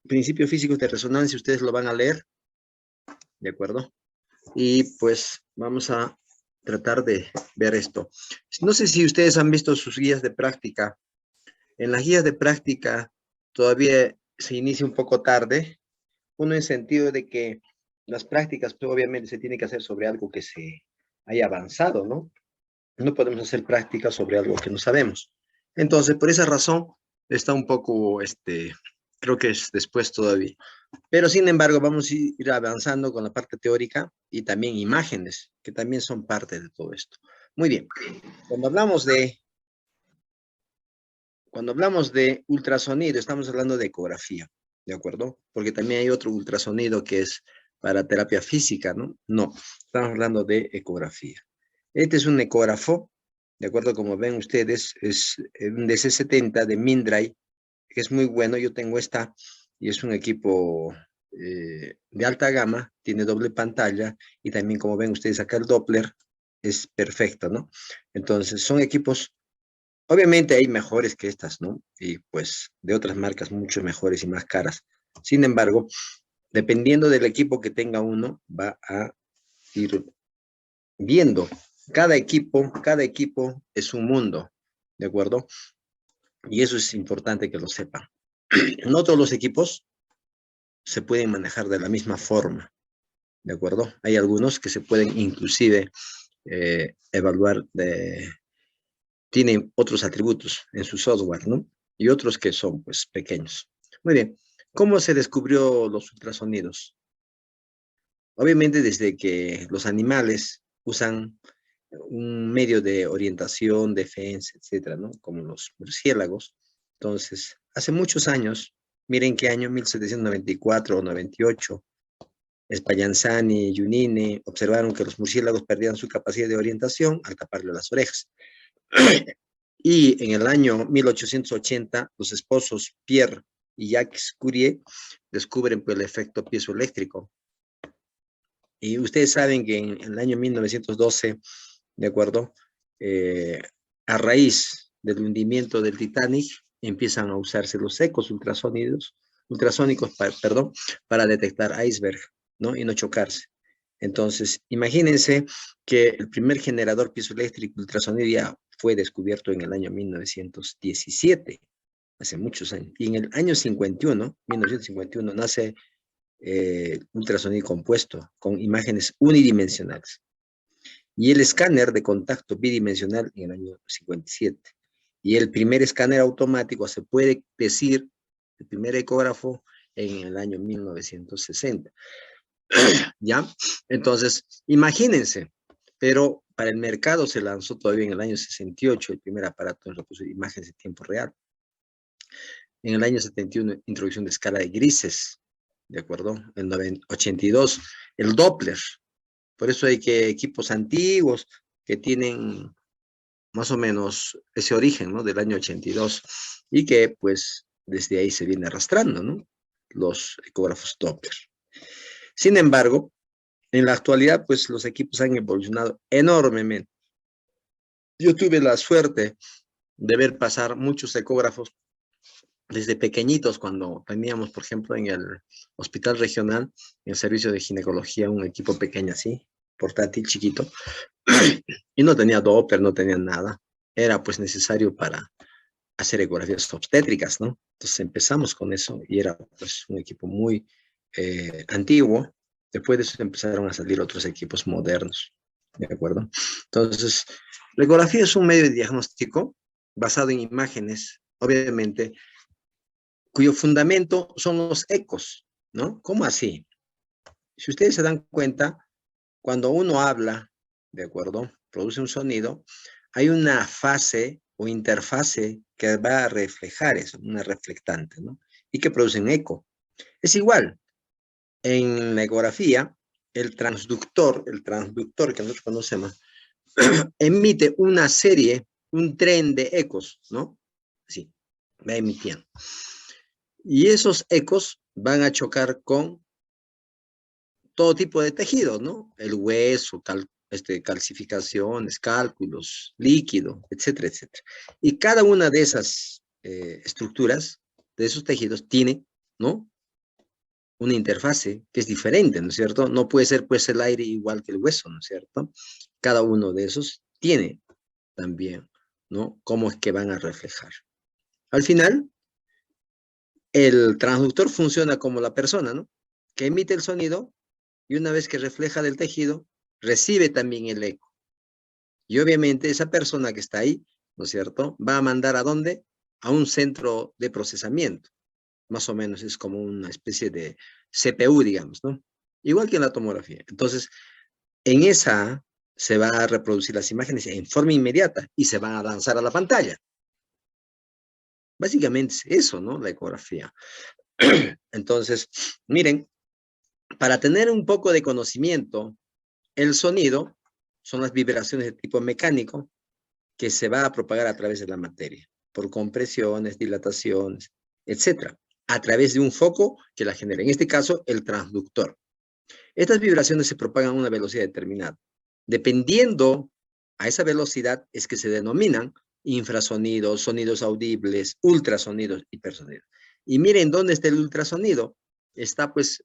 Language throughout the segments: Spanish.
Principios físicos de resonancia, ustedes lo van a leer, ¿de acuerdo? Y pues vamos a tratar de ver esto. No sé si ustedes han visto sus guías de práctica. En las guías de práctica todavía se inicia un poco tarde, uno en sentido de que las prácticas pues, obviamente se tiene que hacer sobre algo que se haya avanzado, ¿no? No podemos hacer prácticas sobre algo que no sabemos. Entonces, por esa razón, está un poco, creo que es después todavía. Pero sin embargo, vamos a ir avanzando con la parte teórica y también imágenes, que también son parte de todo esto. Muy bien. Cuando hablamos de ultrasonido, estamos hablando de ecografía, ¿de acuerdo? Porque también hay otro ultrasonido que es para terapia física, ¿no? No, estamos hablando de ecografía. Este es un ecógrafo, ¿de acuerdo? Como ven ustedes, es un DC70 de Mindray, que es muy bueno. Yo tengo esta y es un equipo de alta gama, tiene doble pantalla y también como ven ustedes acá el Doppler es perfecto, ¿no? Entonces son equipos, obviamente hay mejores que estas, ¿no? Y pues de otras marcas mucho mejores y más caras. Sin embargo, dependiendo del equipo que tenga uno, va a ir viendo. Cada equipo es un mundo, ¿de acuerdo? Y eso es importante que lo sepan. No todos los equipos se pueden manejar de la misma forma, ¿de acuerdo? Hay algunos que se pueden inclusive evaluar, tienen otros atributos en su software, ¿no? Y otros que son, pues, pequeños. Muy bien. ¿Cómo se descubrió los ultrasonidos? Obviamente desde que los animales usan un medio de orientación, defensa, etcétera, ¿no? Como los murciélagos. Entonces, hace muchos años, miren qué año, 1794 o 98, Spallanzani y Giannini observaron que los murciélagos perdían su capacidad de orientación al taparle las orejas. Y en el año 1880, los esposos Pierre y Jacques Curie descubren pues, el efecto piezoeléctrico. Y ustedes saben que en el año 1912, ¿de acuerdo? A raíz del hundimiento del Titanic, empiezan a usarse los ecos ultrasónicos, perdón, para detectar iceberg, ¿no? Y no chocarse. Entonces, imagínense que el primer generador piezoeléctrico ultrasonido ya fue descubierto en el año 1917, hace muchos años. Y en el año 51, 1951, nace ultrasonido compuesto con imágenes unidimensionales. Y el escáner de contacto bidimensional en el año 57. Y el primer escáner automático, se puede decir, el primer ecógrafo en el año 1960. ¿Ya? Entonces, imagínense, pero para el mercado se lanzó todavía en el año 68 el primer aparato en reproducir imágenes de tiempo real. En el año 71, introducción de escala de grises, ¿de acuerdo? En el 82, el Doppler. Por eso hay que equipos antiguos que tienen más o menos ese origen, ¿no? Del año 82 y que pues desde ahí se viene arrastrando, ¿no? Los ecógrafos Doppler. Sin embargo, en la actualidad pues los equipos han evolucionado enormemente. Yo tuve la suerte de ver pasar muchos ecógrafos desde pequeñitos, cuando teníamos, por ejemplo, en el hospital regional, en el servicio de ginecología, un equipo pequeño así, portátil, chiquito, y no tenía Doppler, no tenía nada. Era pues necesario para hacer ecografías obstétricas, ¿no? Entonces empezamos con eso y era pues un equipo muy antiguo. Después de eso empezaron a salir otros equipos modernos, ¿de acuerdo? Entonces, la ecografía es un medio de diagnóstico basado en imágenes, obviamente, cuyo fundamento son los ecos, ¿no? ¿Cómo así? Si ustedes se dan cuenta, cuando uno habla, ¿de acuerdo? Produce un sonido, hay una fase o interfase que va a reflejar eso, una reflectante, ¿no? Y que produce un eco. Es igual, en la ecografía, el transductor que nosotros conocemos, emite una serie, un tren de ecos, ¿no? Así, va emitiendo. Y esos ecos van a chocar con todo tipo de tejidos, ¿no? El hueso, calcificaciones, cálculos, líquido, etcétera, etcétera. Y cada una de esas estructuras, de esos tejidos, tiene ¿no? Una interfase que es diferente, ¿no es cierto? No puede ser, pues, el aire igual que el hueso, ¿no es cierto? Cada uno de esos tiene también, ¿no? Cómo es que van a reflejar. Al final, el transductor funciona como la persona, ¿no? Que emite el sonido y una vez que refleja del tejido, recibe también el eco. Y obviamente esa persona que está ahí, ¿no es cierto? Va a mandar ¿a dónde? A un centro de procesamiento. Más o menos es como una especie de CPU, digamos, ¿no? Igual que en la tomografía. Entonces, en esa se van a reproducir las imágenes en forma inmediata y se van a lanzar a la pantalla. Básicamente es eso, ¿no? La ecografía. Entonces, miren, para tener un poco de conocimiento, el sonido son las vibraciones de tipo mecánico que se va a propagar a través de la materia, por compresiones, dilataciones, etcétera, a través de un foco que la genera. En este caso, el transductor. Estas vibraciones se propagan a una velocidad determinada. Dependiendo a esa velocidad es que se denominan infrasonidos, sonidos audibles, ultrasonidos, hipersonidos. Y miren dónde está el ultrasonido. Está pues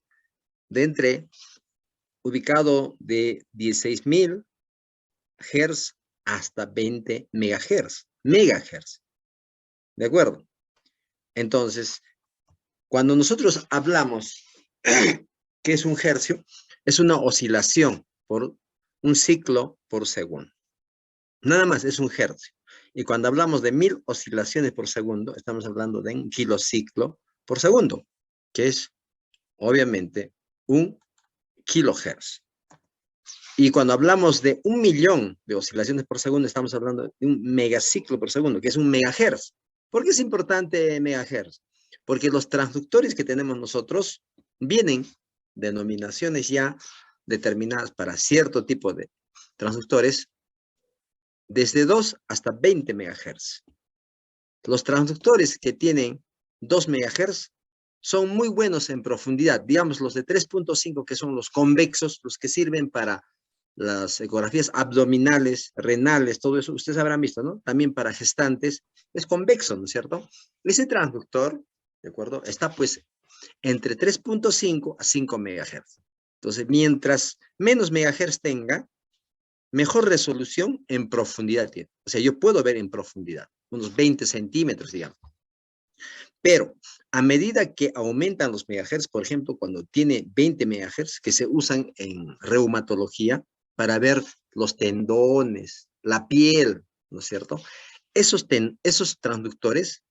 ubicado de 16.000 Hz hasta 20 megahertz. ¿De acuerdo? Entonces, cuando nosotros hablamos que es un hercio, es una oscilación por un ciclo por segundo. Nada más es un hercio. Y cuando hablamos de 1000 oscilaciones por segundo, estamos hablando de un kilociclo por segundo, que es obviamente un kilohertz. Y cuando hablamos de 1.000.000 de oscilaciones por segundo, estamos hablando de un megaciclo por segundo, que es un megahertz. ¿Por qué es importante megahertz? Porque los transductores que tenemos nosotros vienen denominaciones ya determinadas para cierto tipo de transductores desde 2 hasta 20 megahertz. Los transductores que tienen 2 megahertz son muy buenos en profundidad. Digamos, los de 3.5, que son los convexos, los que sirven para las ecografías abdominales, renales, todo eso, ustedes habrán visto, ¿no? También para gestantes, es convexo, ¿no es cierto? Ese transductor, ¿de acuerdo? Está pues entre 3.5 a 5 megahertz. Entonces, mientras menos megahertz tenga, mejor resolución en profundidad tiene. O sea, yo puedo ver en profundidad, unos 20 centímetros, digamos. Pero a medida que aumentan los megahertz, por ejemplo, cuando tiene 20 megahertz, que se usan en reumatología para ver los tendones, la piel, ¿no es cierto? Esos transductores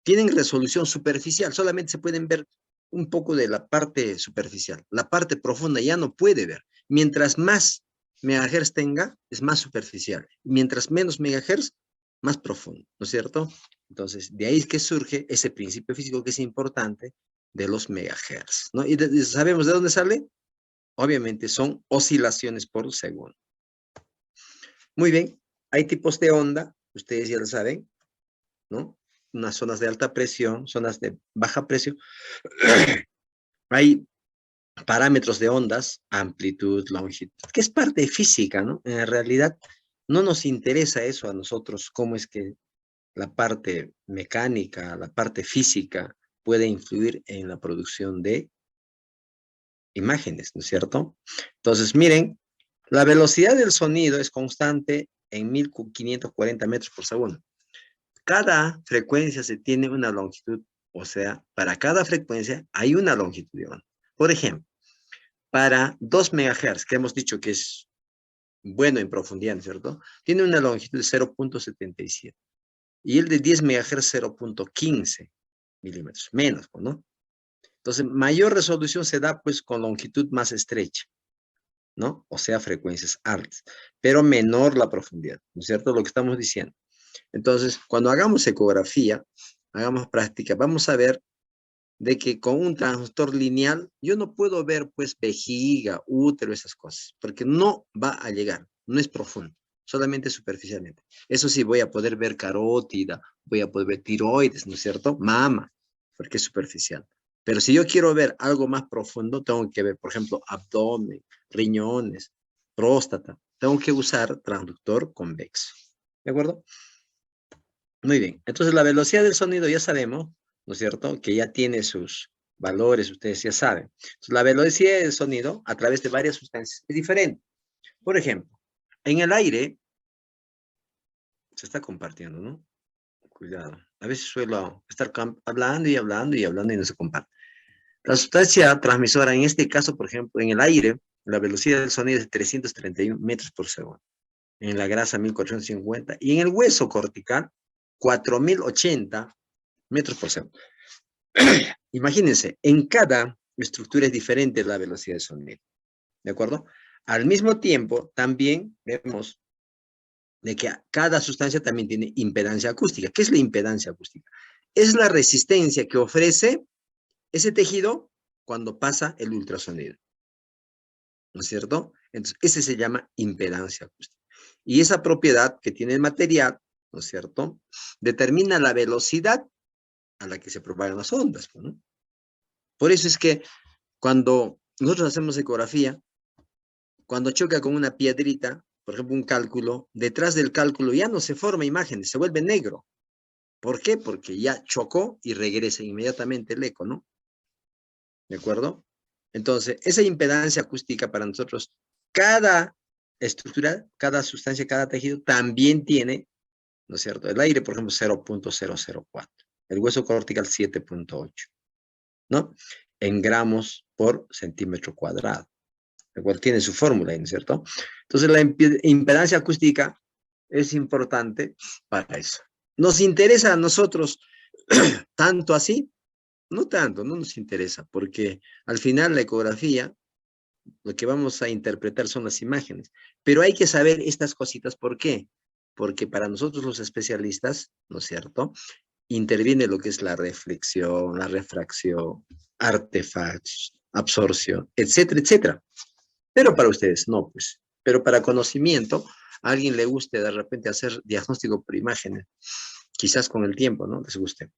tienen resolución superficial, solamente se pueden ver un poco de la parte superficial. La parte profunda ya no puede ver. Mientras más megahertz tenga, es más superficial. Mientras menos megahertz, más profundo, ¿no es cierto? Entonces, de ahí es que surge ese principio físico que es importante de los megahertz, ¿no? ¿Y sabemos de dónde sale? Obviamente son oscilaciones por segundo. Muy bien, hay tipos de onda, ustedes ya lo saben, ¿no? Unas zonas de alta presión, zonas de baja presión. Hay parámetros de ondas, amplitud, longitud, que es parte física, ¿no? En realidad no nos interesa eso a nosotros, cómo es que la parte mecánica, la parte física puede influir en la producción de imágenes, ¿no es cierto? Entonces, miren, la velocidad del sonido es constante en 1540 metros por segundo. Cada frecuencia se tiene una longitud, o sea, para cada frecuencia hay una longitud de onda. Por ejemplo, para 2 megahertz, que hemos dicho que es bueno en profundidad, ¿no es cierto? Tiene una longitud de 0.77. Y el de 10 megahertz 0.15 milímetros, menos, ¿no? Entonces, mayor resolución se da pues con longitud más estrecha, ¿no? O sea, frecuencias altas, pero menor la profundidad, ¿no es cierto? Lo que estamos diciendo. Entonces, cuando hagamos ecografía, hagamos práctica, vamos a ver de que con un transductor lineal yo no puedo ver pues vejiga, útero, esas cosas, porque no va a llegar, no es profundo, solamente superficialmente. Eso sí, voy a poder ver carótida, voy a poder ver tiroides, ¿no es cierto? Mama, porque es superficial. Pero si yo quiero ver algo más profundo, tengo que ver, por ejemplo, abdomen, riñones, próstata. Tengo que usar transductor convexo. ¿De acuerdo? Muy bien. Entonces, la velocidad del sonido ya sabemos, ¿no es cierto? Que ya tiene sus valores, ustedes ya saben. Entonces, la velocidad del sonido a través de varias sustancias es diferente. Por ejemplo, en el aire se está compartiendo, ¿no? Cuidado. A veces suelo estar hablando y hablando y hablando y no se comparte. La sustancia transmisora, en este caso, por ejemplo, en el aire, la velocidad del sonido es de 331 metros por segundo. En la grasa, 1450. Y en el hueso cortical, 4080 metros por segundo. Imagínense, en cada estructura es diferente la velocidad del sonido. ¿De acuerdo? Al mismo tiempo, también vemos de que cada sustancia también tiene impedancia acústica. ¿Qué es la impedancia acústica? Es la resistencia que ofrece ese tejido cuando pasa el ultrasonido. ¿No es cierto? Entonces, ese se llama impedancia acústica. Y esa propiedad que tiene el material, ¿no es cierto?, determina la velocidad a la que se propagan las ondas, ¿no? Por eso es que cuando nosotros hacemos ecografía, cuando choca con una piedrita, por ejemplo, un cálculo, detrás del cálculo ya no se forma imágenes, se vuelve negro. ¿Por qué? Porque ya chocó y regresa inmediatamente el eco, ¿no? ¿De acuerdo? Entonces, esa impedancia acústica para nosotros, cada estructura, cada sustancia, cada tejido también tiene, ¿no es cierto? El aire, por ejemplo, 0.004. El hueso cortical, 7.8, ¿no? En gramos por centímetro cuadrado. El cual tiene su fórmula, ¿no es cierto? Entonces, la impedancia acústica es importante para eso. ¿Nos interesa a nosotros tanto así? No tanto, no nos interesa, porque al final la ecografía, lo que vamos a interpretar son las imágenes. Pero hay que saber estas cositas, ¿por qué? Porque para nosotros los especialistas, ¿no es cierto?, interviene lo que es la reflexión, la refracción, artefactos, absorción, etcétera, etcétera. Pero para ustedes, no, pues. Pero para conocimiento, a alguien le guste de repente hacer diagnóstico por imágenes, quizás con el tiempo, ¿no? Les guste.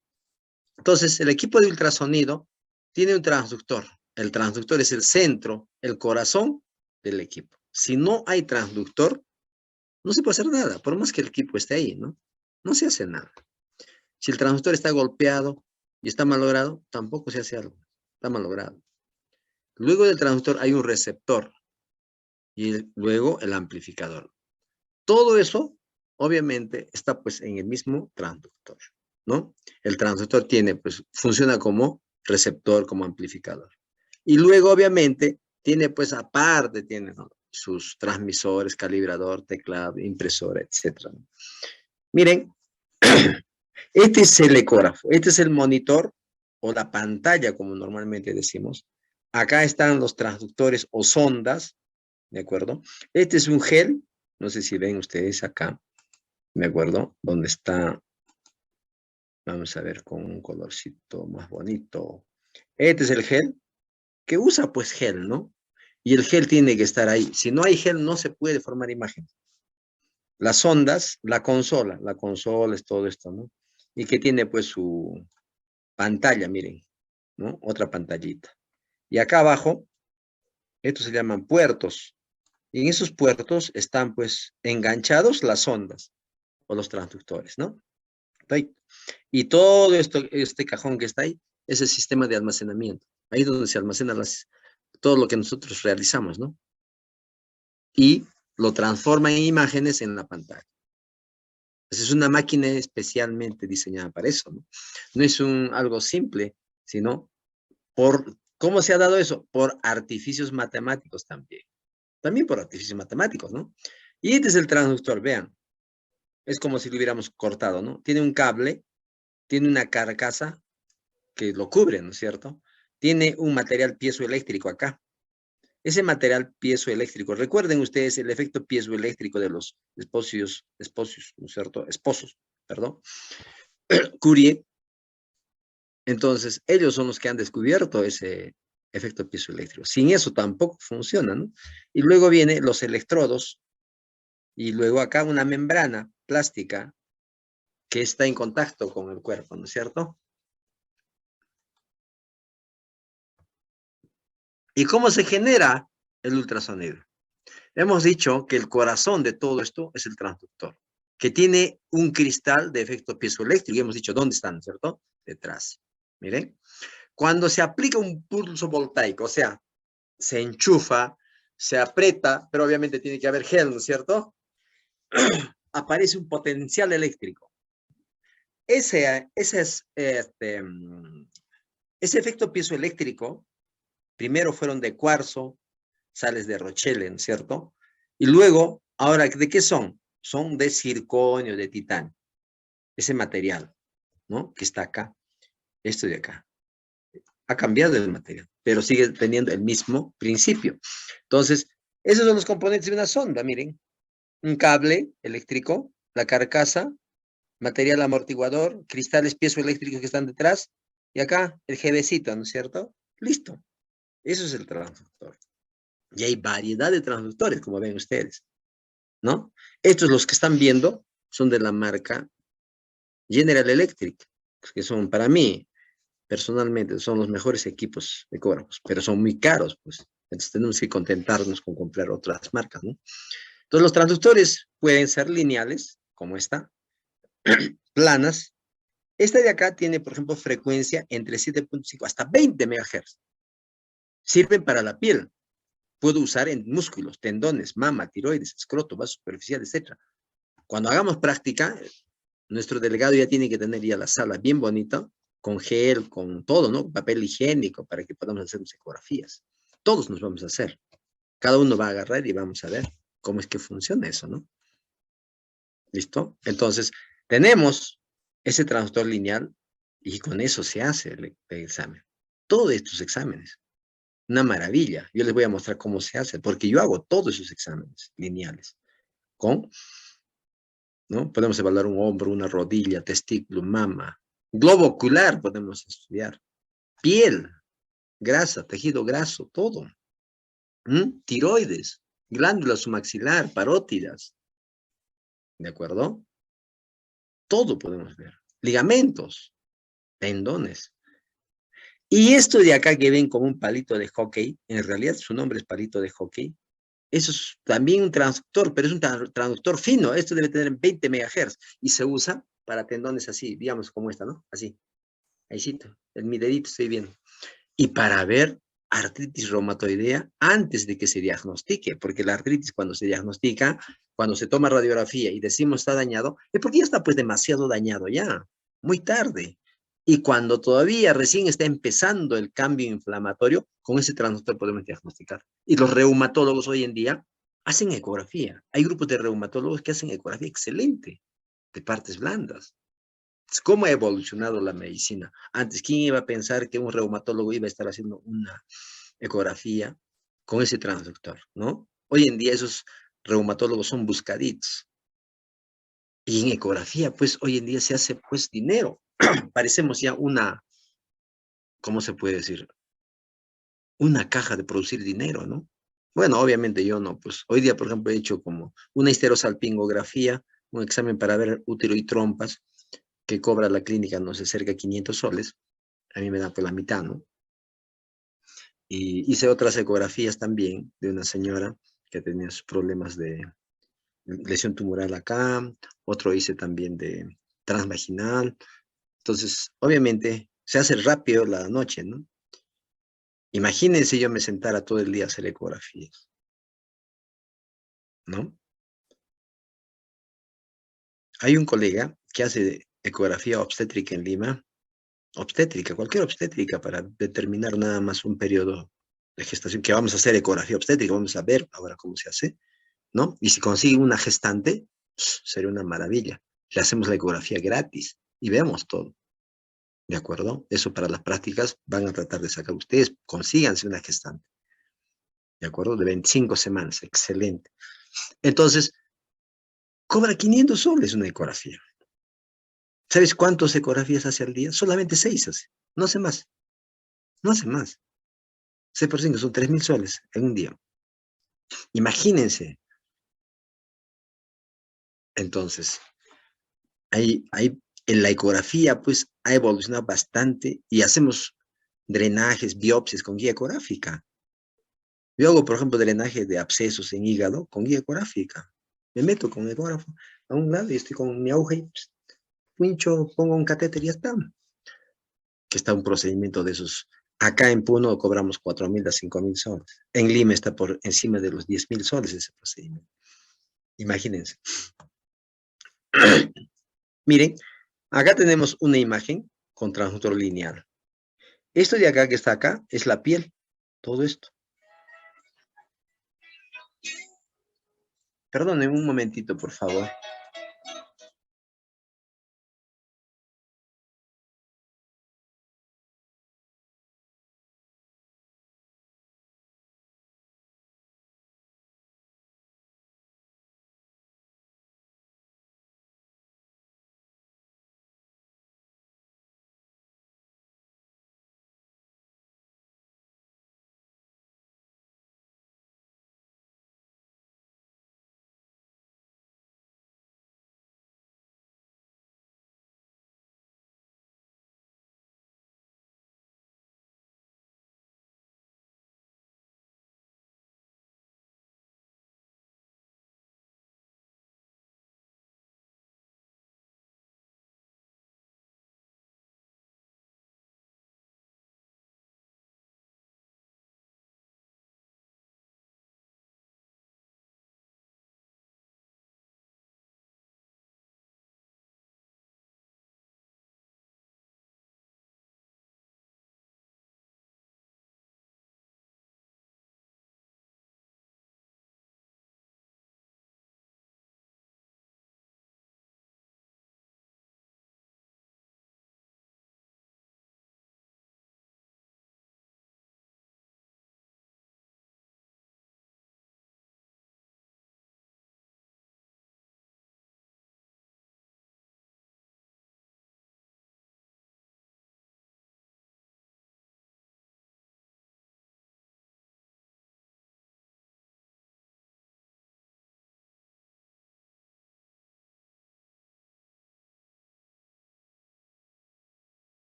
Entonces, el equipo de ultrasonido tiene un transductor. El transductor es el centro, el corazón del equipo. Si no hay transductor, no se puede hacer nada, por más que el equipo esté ahí, ¿no? No se hace nada. Si el transductor está golpeado y está malogrado, tampoco se hace algo. Está malogrado. Luego del transductor hay un receptor y luego el amplificador. Todo eso, obviamente, está pues en el mismo transductor, ¿no? El transductor tiene, pues, funciona como receptor, como amplificador. Y luego, obviamente, tiene, pues, aparte, tiene, ¿no?, sus transmisores, calibrador, teclado, impresora, etc. Miren, este es el ecógrafo, este es el monitor o la pantalla, como normalmente decimos. Acá están los transductores o sondas, ¿de acuerdo? Este es un gel, no sé si ven ustedes acá, ¿de acuerdo? Donde está, vamos a ver con un colorcito más bonito. Este es el gel, que usa pues gel, ¿no? Y el gel tiene que estar ahí. Si no hay gel, no se puede formar imagen. Las ondas, la consola es todo esto, ¿no? Y que tiene pues su pantalla, miren, ¿no? Otra pantallita. Y acá abajo, estos se llaman puertos. Y en esos puertos están pues enganchados las ondas o los transductores, ¿no? Y todo esto, este cajón que está ahí, es el sistema de almacenamiento. Ahí es donde se almacena todo lo que nosotros realizamos, ¿no? Y lo transforma en imágenes en la pantalla. Entonces, es una máquina especialmente diseñada para eso, ¿no? No es algo simple, sino ¿cómo se ha dado eso? Por artificios matemáticos también. También por artificios matemáticos, ¿no? Y este es el transductor, vean. Es como si lo hubiéramos cortado, ¿no? Tiene un cable, tiene una carcasa que lo cubre, ¿no es cierto? Tiene un material piezoeléctrico acá. Ese material piezoeléctrico, recuerden ustedes el efecto piezoeléctrico de los esposos, ¿no es cierto? Esposos, perdón. Curie. Entonces, ellos son los que han descubierto ese efecto piezoeléctrico. Sin eso tampoco funciona, ¿no? Y luego vienen los electrodos y luego acá una membrana plástica que está en contacto con el cuerpo, ¿no es cierto? ¿Y cómo se genera el ultrasonido? Hemos dicho que el corazón de todo esto es el transductor, que tiene un cristal de efecto piezoeléctrico. Y hemos dicho, ¿dónde están, cierto? Detrás. Miren. Cuando se aplica un pulso voltaico, o sea, se enchufa, se aprieta, pero obviamente tiene que haber gel, ¿no es cierto? Aparece un potencial eléctrico. Ese efecto piezoeléctrico, primero fueron de cuarzo, sales de Rochelle, ¿no es cierto? Y luego, ahora, ¿de qué son? Son de circonio, de titanio. Ese material, ¿no? Que está acá, esto de acá. Ha cambiado el material, pero sigue teniendo el mismo principio. Entonces, esos son los componentes de una sonda, miren. Un cable eléctrico, la carcasa, material amortiguador, cristales piezoeléctricos que están detrás, y acá el GBcito, ¿no es cierto? Listo. Eso es el transductor. Y hay variedad de transductores, como ven ustedes, ¿no? Estos los que están viendo son de la marca General Electric, que son para mí, personalmente, son los mejores equipos ecógrafos, pero son muy caros, pues. Entonces tenemos que contentarnos con comprar otras marcas, ¿no? Entonces los transductores pueden ser lineales, como esta, planas. Esta de acá tiene, por ejemplo, frecuencia entre 7.5 hasta 20 MHz. Sirven para la piel. Puedo usar en músculos, tendones, mama, tiroides, escroto, vaso superficial, etc. Cuando hagamos práctica, nuestro delegado ya tiene que tener ya la sala bien bonita, con gel, con todo, ¿no? Papel higiénico para que podamos hacer ecografías. Todos nos vamos a hacer. Cada uno va a agarrar y vamos a ver cómo es que funciona eso, ¿no? ¿Listo? Entonces, tenemos ese transductor lineal y con eso se hace el examen. Todos estos exámenes. Una maravilla. Yo les voy a mostrar cómo se hace, porque yo hago todos esos exámenes lineales. ¿No? Podemos evaluar un hombro, una rodilla, testículo, mama. Globo ocular podemos estudiar. Piel, grasa, tejido graso, todo. Tiroides, glándula submaxilar, parótidas. ¿De acuerdo? Todo podemos ver. Ligamentos, tendones. Y esto de acá que ven como un palito de hockey, en realidad su nombre es palito de hockey. Eso es también un transductor, pero es un transductor fino. Esto debe tener 20 MHz y se usa para tendones así, digamos como esta, ¿no? Así. Ahí sí, en mi dedito estoy viendo. Y para ver artritis reumatoidea antes de que se diagnostique, porque la artritis cuando se diagnostica, cuando se toma radiografía y decimos está dañado, es porque ya está pues demasiado dañado ya, muy tarde. Y cuando todavía recién está empezando el cambio inflamatorio, con ese transductor podemos diagnosticar. Y los reumatólogos hoy en día hacen ecografía. Hay grupos de reumatólogos que hacen ecografía excelente de partes blandas. ¿Cómo ha evolucionado la medicina? Antes, ¿quién iba a pensar que un reumatólogo iba a estar haciendo una ecografía con ese transductor, ¿no? Hoy en día esos reumatólogos son buscaditos. Y en ecografía, pues hoy en día se hace pues dinero. Parecemos ya una, ¿cómo se puede decir? Una caja de producir dinero, ¿no? Bueno, obviamente yo no, pues hoy día, por ejemplo, he hecho como una histerosalpingografía, un examen para ver útero y trompas, que cobra la clínica, no sé, cerca de 500 soles. A mí me dan por la mitad, ¿no? Y hice otras ecografías también de una señora que tenía sus problemas de lesión tumoral acá, otro hice también de transvaginal. Entonces, obviamente, se hace rápido la noche, ¿no? Imagínense yo me sentara todo el día a hacer ecografías, ¿no? Hay un colega que hace ecografía obstétrica en Lima, obstétrica, cualquier obstétrica, para determinar nada más un periodo de gestación, que vamos a hacer ecografía obstétrica, vamos a ver ahora cómo se hace, ¿no? Y si consigue una gestante, sería una maravilla. Le hacemos la ecografía gratis y vemos todo, ¿de acuerdo? Eso para las prácticas van a tratar de sacar ustedes, consíganse una gestante, ¿de acuerdo? De 25 semanas, excelente. Entonces, cobra 500 soles una ecografía. ¿Sabes cuántas ecografías hace al día? Solamente 6 hace, no hace más, no hace más. 6 por 5 son 3.000 soles en un día. Imagínense. Entonces, en la ecografía, pues, ha evolucionado bastante y hacemos drenajes, biopsias con guía ecográfica. Yo hago, por ejemplo, drenaje de abscesos en hígado con guía ecográfica. Me meto con el ecógrafo a un lado y estoy con mi aguja y pincho, pongo un catéter y ya está. que está un procedimiento de esos. Acá en Puno cobramos 4.000 a 5.000 soles. En Lima está por encima de los 10.000 soles ese procedimiento. Imagínense. Miren, acá tenemos una imagen con transductor lineal. Esto de acá que está acá es la piel. Todo esto. Perdonen un momentito, por favor.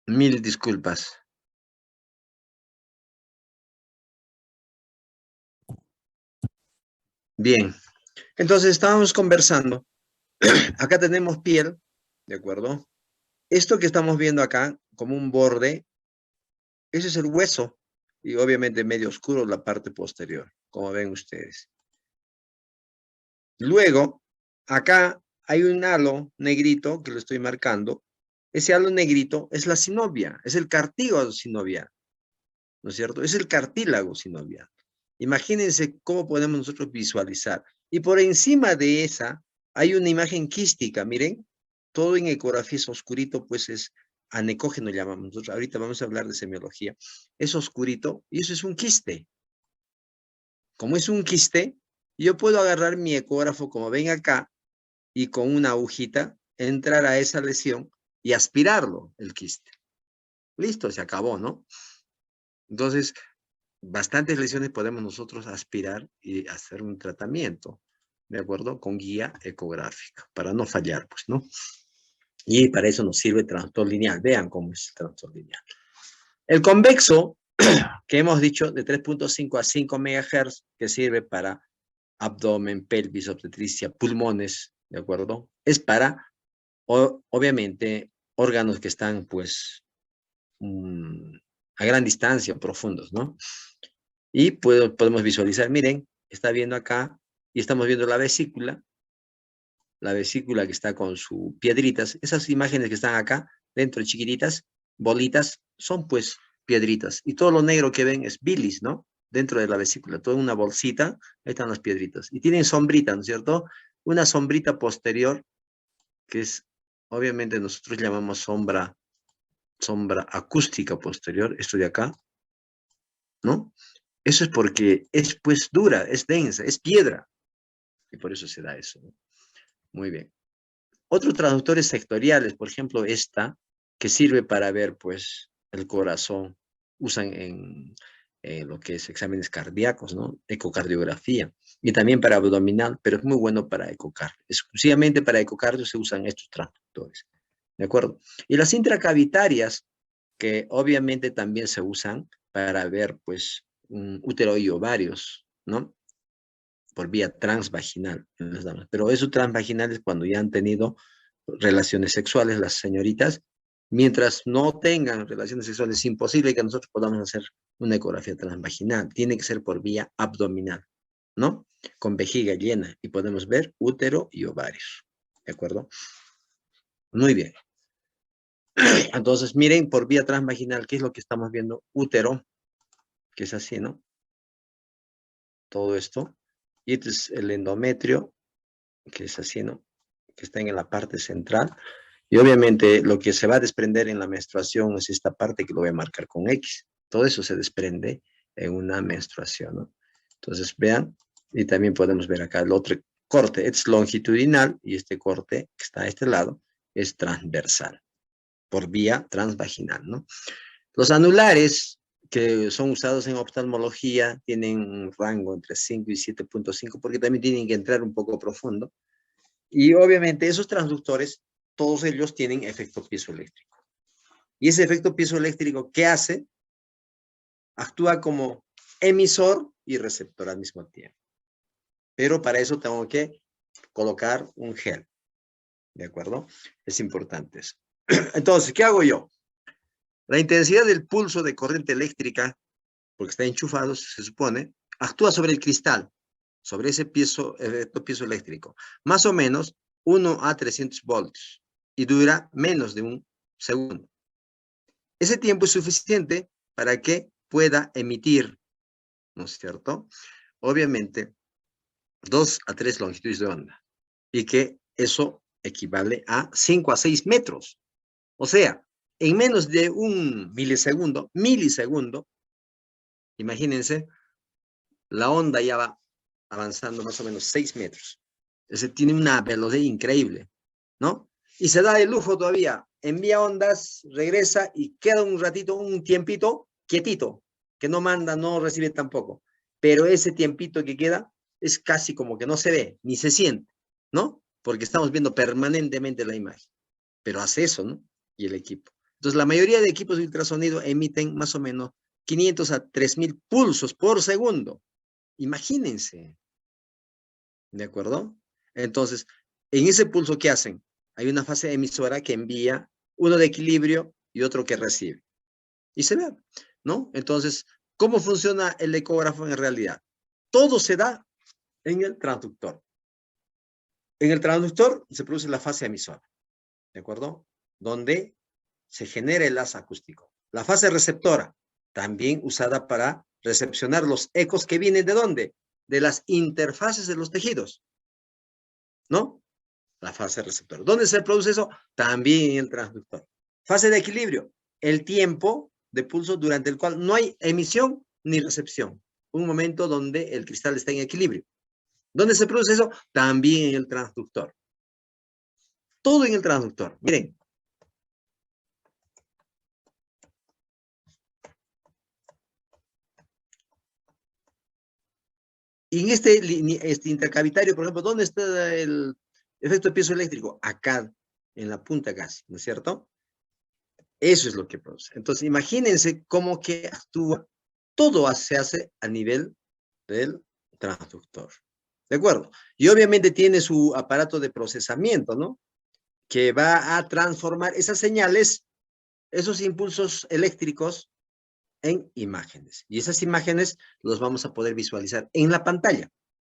Mil disculpas. Bien, entonces estábamos conversando. Acá tenemos piel, ¿de acuerdo? Esto que estamos viendo acá, como un borde, ese es el hueso. Y obviamente medio oscuro la parte posterior, como ven ustedes. Luego, acá hay un halo negrito que lo estoy marcando. Ese halo negrito es la sinovia, es el cartílago sinovial, ¿no es cierto? Es el cartílago sinovial. Imagínense cómo podemos nosotros visualizar. Y por encima de esa hay una imagen quística, miren, todo en ecografía es oscurito, pues es anecógeno llamamos nosotros. Ahorita vamos a hablar de semiología. Es oscurito y eso es un quiste. Como es un quiste, yo puedo agarrar mi ecógrafo como ven acá y con una agujita entrar a esa lesión y aspirarlo, el quiste. Listo, se acabó, ¿no? Entonces, bastantes lesiones podemos nosotros aspirar y hacer un tratamiento, ¿de acuerdo? Con guía ecográfica, para no fallar, pues, ¿no? Y para eso nos sirve el transductor lineal. Vean cómo es el transductor lineal. El convexo, que hemos dicho, de 3.5 a 5 MHz, que sirve para abdomen, pelvis, obstetricia, pulmones, ¿de acuerdo? Es para, obviamente, órganos que están, pues, a gran distancia, profundos, ¿no? Y podemos visualizar, miren, está viendo acá, y estamos viendo la vesícula que está con sus piedritas. Esas imágenes que están acá, dentro chiquititas, bolitas, son pues piedritas. Y todo lo negro que ven es bilis, ¿no? Dentro de la vesícula, toda una bolsita, ahí están las piedritas. Y tienen sombrita, ¿no es cierto? Una sombrita posterior, que es, obviamente nosotros llamamos sombra acústica posterior, esto de acá, ¿no? Eso es porque es pues dura, es densa, es piedra. Y por eso se da eso, ¿no? Muy bien. Otros traductores sectoriales, por ejemplo, esta, que sirve para ver, pues, el corazón, usan en lo que es exámenes cardíacos, ¿no? Ecocardiografía. Y también para abdominal, pero es muy bueno para ecocardio. Exclusivamente para ecocardio se usan estos traductores, ¿de acuerdo? Y las intracavitarias, que obviamente también se usan para ver, pues, útero y ovarios, ¿no? Por vía transvaginal en las damas. Pero eso transvaginal es cuando ya han tenido relaciones sexuales las señoritas. Mientras no tengan relaciones sexuales, es imposible que nosotros podamos hacer una ecografía transvaginal. Tiene que ser por vía abdominal, ¿no? Con vejiga llena y podemos ver útero y ovarios. ¿De acuerdo? Muy bien. Entonces, miren, por vía transvaginal, ¿qué es lo que estamos viendo? Útero, que es así, ¿no? Todo esto. Y este es el endometrio, que es así, ¿no? Que está en la parte central. Y obviamente lo que se va a desprender en la menstruación es esta parte que lo voy a marcar con X. Todo eso se desprende en una menstruación, ¿no? Entonces, vean, y también podemos ver acá el otro corte. Es longitudinal y este corte que está a este lado es transversal, por vía transvaginal, ¿no? Los anulares que son usados en oftalmología tienen un rango entre 5 y 7.5 porque también tienen que entrar un poco profundo. Y obviamente esos transductores, todos ellos tienen efecto piezoeléctrico. Y ese efecto piezoeléctrico, ¿qué hace? Actúa como emisor y receptor al mismo tiempo. Pero para eso tengo que colocar un gel. ¿De acuerdo? Es importante eso. Entonces, ¿qué hago yo? La intensidad del pulso de corriente eléctrica, porque está enchufado, se supone, actúa sobre el cristal, sobre ese efecto piezoeléctrico. Más o menos 1 a 300 voltios. Y dura menos de un segundo. Ese tiempo es suficiente para que pueda emitir, ¿no es cierto? Obviamente, 2 a 3 longitudes de onda. Y que eso equivale a 5 a 6 metros. O sea, en menos de un milisegundo, imagínense, la onda ya va avanzando más o menos 6 metros. Entonces tiene una velocidad increíble, ¿no? Y se da el lujo todavía, envía ondas, regresa y queda un ratito, un tiempito quietito, que no manda, no recibe tampoco. Pero ese tiempito que queda es casi como que no se ve, ni se siente, ¿no? Porque estamos viendo permanentemente la imagen. Pero hace eso, ¿no? Y el equipo. Entonces, la mayoría de equipos de ultrasonido emiten más o menos 500 a 3000 pulsos por segundo. Imagínense, ¿de acuerdo? Entonces, en ese pulso, ¿qué hacen? Hay una fase emisora que envía uno de equilibrio y otro que recibe. Y se ve, ¿no? Entonces, ¿cómo funciona el ecógrafo en realidad? Todo se da en el transductor. En el transductor se produce la fase emisora, ¿de acuerdo? Donde se genera el haz acústico. La fase receptora, también usada para recepcionar los ecos que vienen ¿de dónde? de las interfaces de los tejidos, ¿no? La fase receptor. ¿Dónde se produce eso? También en el transductor. Fase de equilibrio, el tiempo de pulso durante el cual no hay emisión ni recepción. Un momento donde el cristal está en equilibrio. ¿Dónde se produce eso? También en el transductor. Todo en el transductor. Miren. Y en este intercavitario, por ejemplo, ¿dónde está el efecto piezoeléctrico? Acá, en la punta casi, ¿no es cierto? Eso es lo que produce. Entonces, imagínense cómo que actúa. Todo se hace a nivel del transductor. ¿De acuerdo? Y obviamente tiene su aparato de procesamiento, ¿no? Que va a transformar esas señales, esos impulsos eléctricos en imágenes. Y esas imágenes los vamos a poder visualizar en la pantalla,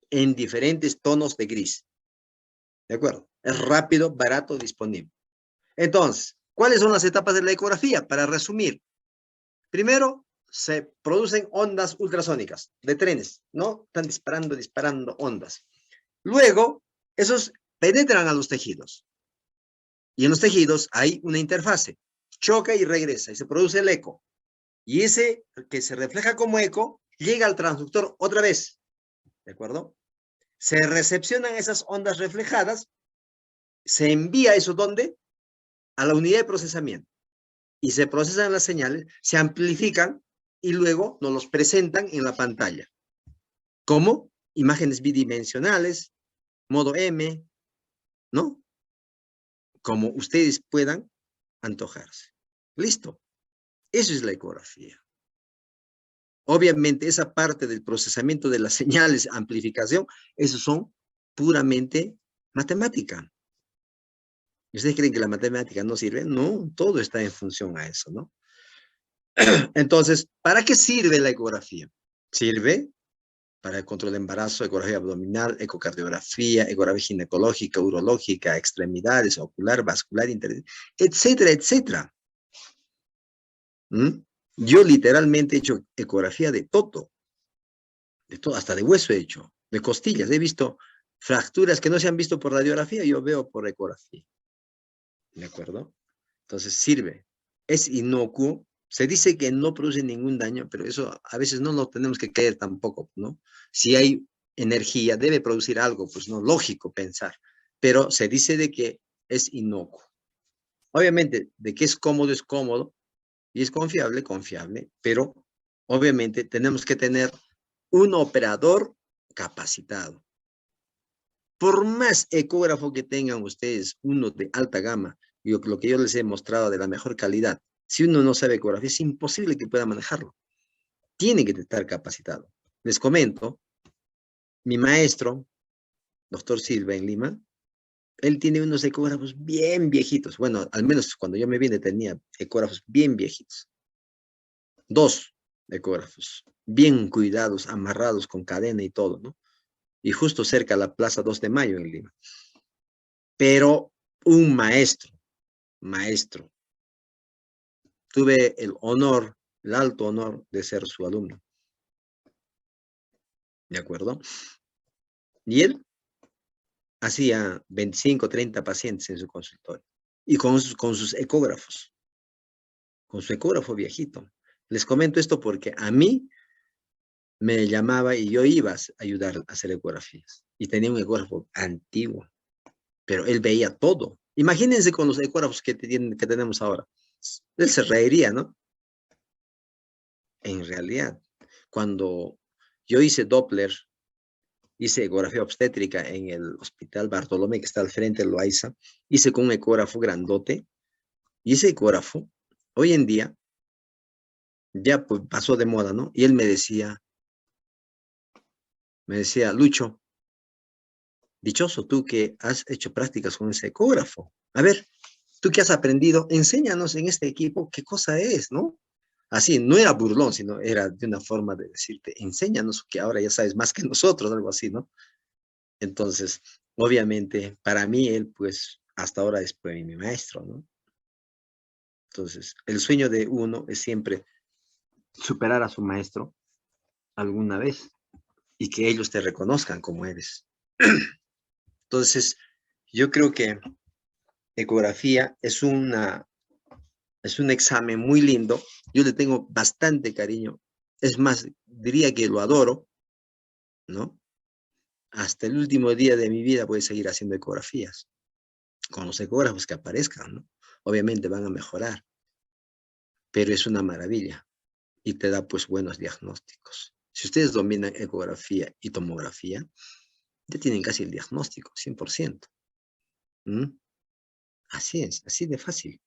en diferentes tonos de gris. ¿De acuerdo? Es rápido, barato, disponible. Entonces, ¿cuáles son las etapas de la ecografía? Para resumir, primero se producen ondas ultrasónicas de trenes, ¿no? Están disparando ondas. Luego, esos penetran a los tejidos. Y en los tejidos hay una interfase. Choca y regresa y se produce el eco. Y ese que se refleja como eco llega al transductor otra vez. ¿De acuerdo? Se recepcionan esas ondas reflejadas. Se envía eso ¿dónde? A la unidad de procesamiento. Y se procesan las señales, se amplifican y luego nos los presentan en la pantalla. Como imágenes bidimensionales, modo M, ¿no? Como ustedes puedan antojarse. Listo. Eso es la ecografía. Obviamente, esa parte del procesamiento de las señales, amplificación, esos son puramente matemática. ¿Y ustedes creen que la matemática no sirve? No, todo está en función a eso, ¿no? Entonces, ¿para qué sirve la ecografía? Sirve para el control de embarazo, ecografía abdominal, ecocardiografía, ecografía ginecológica, urológica, extremidades, ocular, vascular, etcétera, etcétera. ¿Mm? Yo literalmente he hecho ecografía de todo, hasta de hueso he hecho, de costillas, he visto fracturas que no se han visto por radiografía, yo veo por ecografía. ¿De acuerdo? Entonces sirve. Es inocuo. Se dice que no produce ningún daño, pero eso a veces no lo tenemos que creer tampoco, ¿no? Si hay energía, debe producir algo, pues no, lógico pensar. Pero se dice de que es inocuo. Obviamente, de que es cómodo, y es confiable, pero obviamente tenemos que tener un operador capacitado. Por más ecógrafo que tengan ustedes, uno de alta gama, lo que yo les he mostrado de la mejor calidad, si uno no sabe ecografía, es imposible que pueda manejarlo. Tiene que estar capacitado. Les comento, mi maestro, doctor Silva en Lima, él tiene unos ecógrafos bien viejitos. Bueno, al menos cuando yo me vine tenía ecógrafos bien viejitos. 2 ecógrafos, bien cuidados, amarrados con cadena y todo, ¿no? Y justo cerca a la Plaza 2 de Mayo en Lima. Pero un maestro. Tuve el honor, el alto honor de ser su alumno. ¿De acuerdo? Y él hacía 25, 30 pacientes en su consultorio. Y con sus ecógrafos. Con su ecógrafo viejito. Les comento esto porque a mí me llamaba y yo iba a ayudar a hacer ecografías. Y tenía un ecógrafo antiguo. Pero él veía todo. Imagínense con los ecógrafos que tenemos ahora. Él se reiría, ¿no? En realidad, cuando yo hice Doppler, hice ecografía obstétrica en el hospital Bartolomé, que está al frente del Loaiza, hice con un ecógrafo grandote, y ese ecógrafo, hoy en día, ya pues, pasó de moda, ¿no? Y él me decía, Lucho, dichoso tú que has hecho prácticas con ese ecógrafo. A ver, tú que has aprendido, enséñanos en este equipo qué cosa es, ¿no? Así, no era burlón, sino era de una forma de decirte, enséñanos que ahora ya sabes más que nosotros, algo así, ¿no? Entonces, obviamente, para mí, él, pues, hasta ahora es pues, mi maestro, ¿no? Entonces, el sueño de uno es siempre superar a su maestro alguna vez. y que ellos te reconozcan como eres. Entonces, yo creo que ecografía es un examen muy lindo. Yo le tengo bastante cariño. Es más, diría que lo adoro, ¿no? Hasta el último día de mi vida voy a seguir haciendo ecografías, con los ecógrafos que aparezcan, ¿no? Obviamente van a mejorar, pero es una maravilla y te da pues buenos diagnósticos. Si ustedes dominan ecografía y tomografía, ya tienen casi el diagnóstico, 100%. ¿Mm? Así es, así de fácil.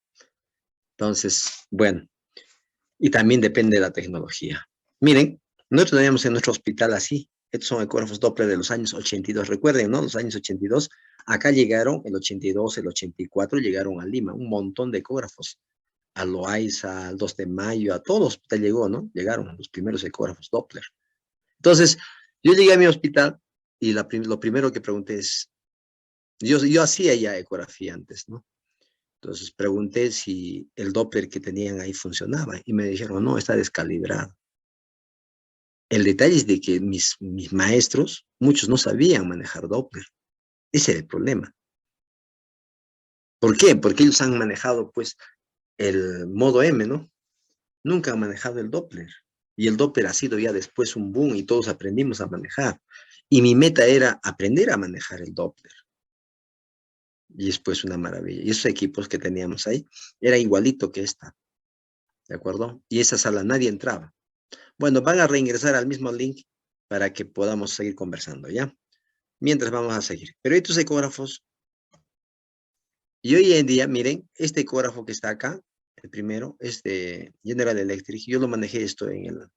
Entonces, bueno, y también depende de la tecnología. Miren, nosotros teníamos en nuestro hospital así. Estos son ecógrafos Doppler de los años 82. Recuerden, ¿no? Los años 82. Acá llegaron, el 82, el 84, llegaron a Lima. Un montón de ecógrafos. A Loaiza, al 2 de mayo, a todo el hospital llegó, ¿no? Llegaron los primeros ecógrafos Doppler. Entonces, yo llegué a mi hospital y lo primero que pregunté es, yo hacía ya ecografía antes, ¿no? Entonces pregunté si el Doppler que tenían ahí funcionaba y me dijeron, no, está descalibrado. El detalle es de que mis maestros, muchos no sabían manejar Doppler. Ese era el problema. ¿Por qué? Porque ellos han manejado, pues, el modo M, ¿no? Nunca han manejado el Doppler. Y el Doppler ha sido ya después un boom y todos aprendimos a manejar. Y mi meta era aprender a manejar el Doppler. Y es pues una maravilla. Y esos equipos que teníamos ahí, era igualito que esta, ¿de acuerdo? Y esa sala nadie entraba. Bueno, van a reingresar al mismo link para que podamos seguir conversando, ¿ya? Mientras vamos a seguir. Pero estos ecógrafos, y hoy en día, miren, este ecógrafo que está acá, el primero, es de General Electric. Yo lo manejé esto en el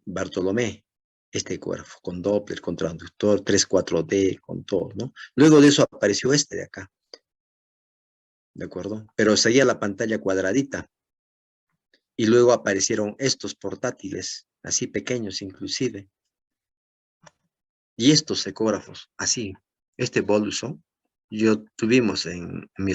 Bartolomé, este ecógrafo, con Doppler, con transductor, 3,4D, con todo, ¿no? Luego de eso apareció este de acá, ¿de acuerdo? Pero seguía la pantalla cuadradita. Y luego aparecieron estos portátiles, así pequeños inclusive. Y estos ecógrafos, así, este Voluson, yo tuvimos en mi